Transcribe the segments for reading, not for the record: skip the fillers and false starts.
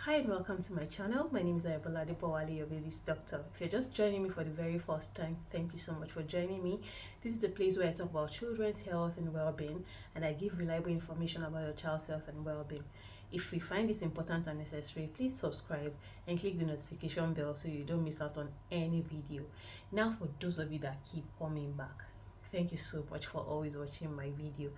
Hi and welcome to my channel. My name is Advert, your baby's doctor. If you're just joining me for the very first time, thank you so much for joining me. This is the place where I talk about children's health and well-being, and I give reliable information about your child's health and well-being. If you find this important and necessary, please subscribe and click the notification bell so you don't miss out on any video. Now, for those of you that keep coming back, thank you so much for always watching my video.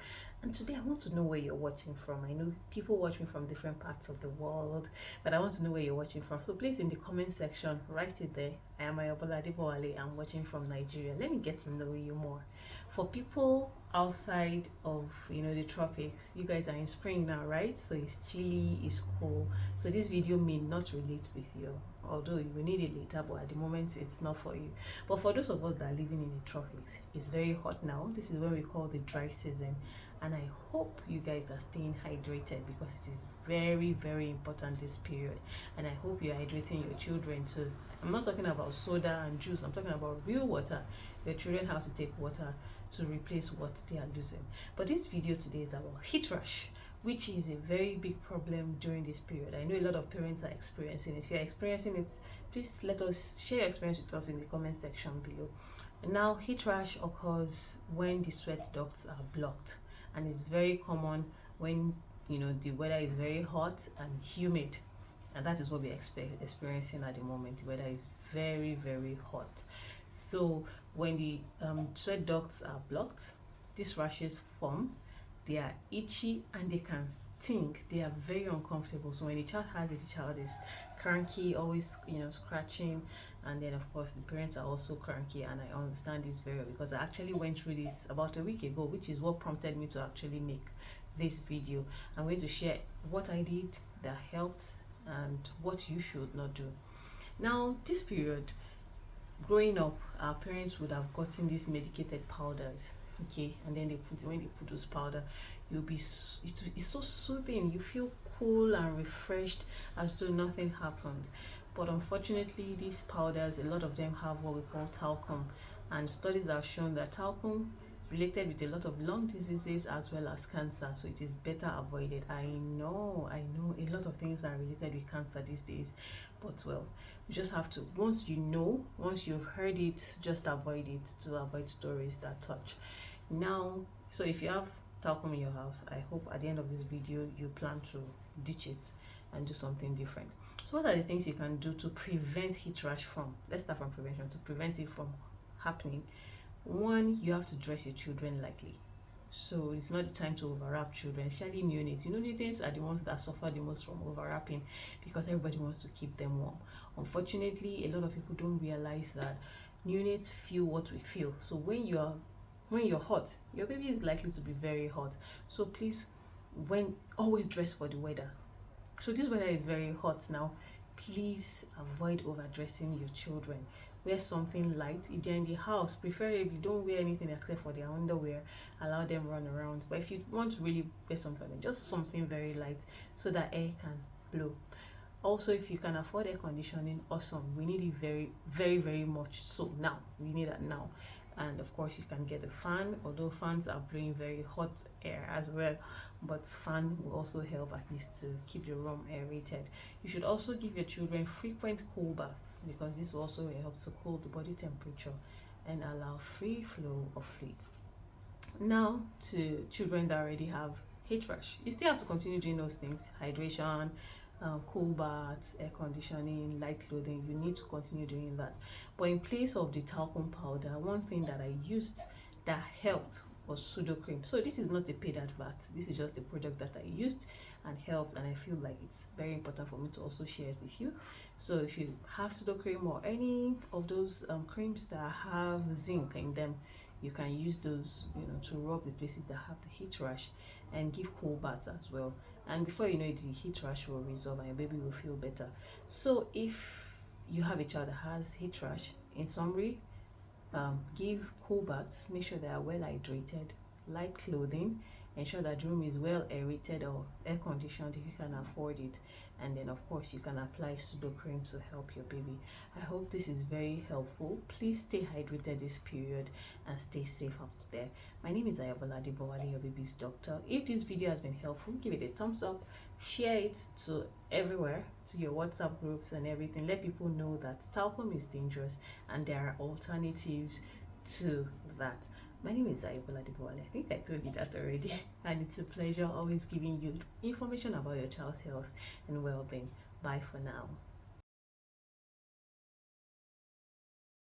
And today I want to know where you're watching from. I know people watch me from different parts of the world, but I want to know where you're watching from. So please, in the comment section, write it there. I am Ayobola Adebowale. I'm watching from Nigeria. Let me get to know you more. For people outside of the tropics, you guys are in spring now, right? So it's chilly, it's cool. So this video may not relate with you, although you will need it later, but at the moment it's not for you. But for those of us that are living in the tropics, it's very hot now. This is what we call the dry season, and I hope you guys are staying hydrated because it is very, very important this period. And I hope you're hydrating your children too. I'm not talking about soda and juice, I'm talking about real water. Your children have to take water to replace what they are losing. But this video today is about heat rash, which is a very big problem during this period. I know a lot of parents are experiencing it. If you're experiencing it, please let us share your experience with us in the comment section below. Now, heat rash occurs when the sweat ducts are blocked, and it's very common when the weather is very hot and humid, and that is what we're experiencing at the moment. The weather is very, very hot. So when the sweat ducts are blocked, these rashes form. They are itchy and they can sting. They are very uncomfortable. So when the child has it, the child is cranky, always scratching, and then of course the parents are also cranky. And I understand this very well because I actually went through this about a week ago, which is what prompted me to actually make this video. I'm going to share what I did that helped and what you should not do. Now, this period, growing up, our parents would have gotten these medicated powders, okay, and then when they put those powder, it's so soothing. You feel cool and refreshed as though nothing happened. But unfortunately, these powders, a lot of them have what we call talcum, and studies have shown that talcum related with a lot of lung diseases as well as cancer, so it is better avoided. I know a lot of things are related with cancer these days, but well, you just have to, once you've heard it, just avoid it to avoid stories that touch. Now, so if you have talcum in your house, I hope at the end of this video you plan to ditch it and do something different. So what are the things you can do to prevent heat rash from? Let's start from prevention. To prevent it from happening, one, you have to dress your children lightly. So it's not the time to overwrap children, especially neonates. Neonates are the ones that suffer the most from overwrapping because everybody wants to keep them warm. Unfortunately, a lot of people don't realize that neonates feel what we feel. So when you're hot, your baby is likely to be very hot. So please, always dress for the weather. So this weather is very hot now. Please avoid overdressing your children. Wear something light. If they're in the house, preferably don't wear anything except for their underwear. Allow them run around. But if you want to really wear something, just something very light so that air can blow. Also, if you can afford air conditioning, awesome. We need it very, very, very much. So now we need that now. And of course you can get a fan, although fans are blowing very hot air as well, but fan will also help at least to keep the room aerated. You should also give your children frequent cool baths because this will also help to cool the body temperature and allow free flow of fluids. Now, to children that already have heat rash, you still have to continue doing those things: hydration, cool baths, air conditioning, light clothing. You need to continue doing that. But in place of the talcum powder, one thing that I used that helped was pseudo cream. So this is not a paid advert, this is just a product that I used and helped, and I feel like it's very important for me to also share it with you. So if you have pseudo cream or any of those creams that have zinc in them, you can use those to rub the places that have the heat rash, and give cool baths as well. And before you know it, the heat rash will resolve and your baby will feel better. So if you have a child that has heat rash, in summary, give cool baths, make sure they are well hydrated, light clothing, ensure that the room is well aerated or air conditioned if you can afford it, and then of course you can apply pseudo cream to help your baby. I hope this is very helpful. Please stay hydrated this period and stay safe out there. My name is Advert, your baby's doctor. If this video has been helpful, give it a thumbs up, share it to everywhere, to your WhatsApp groups and everything. Let people know that talcum is dangerous and there are alternatives to that. My name is Aibola Dibole. I think I told you that already. And it's a pleasure always giving you information about your child's health and well being. Bye for now.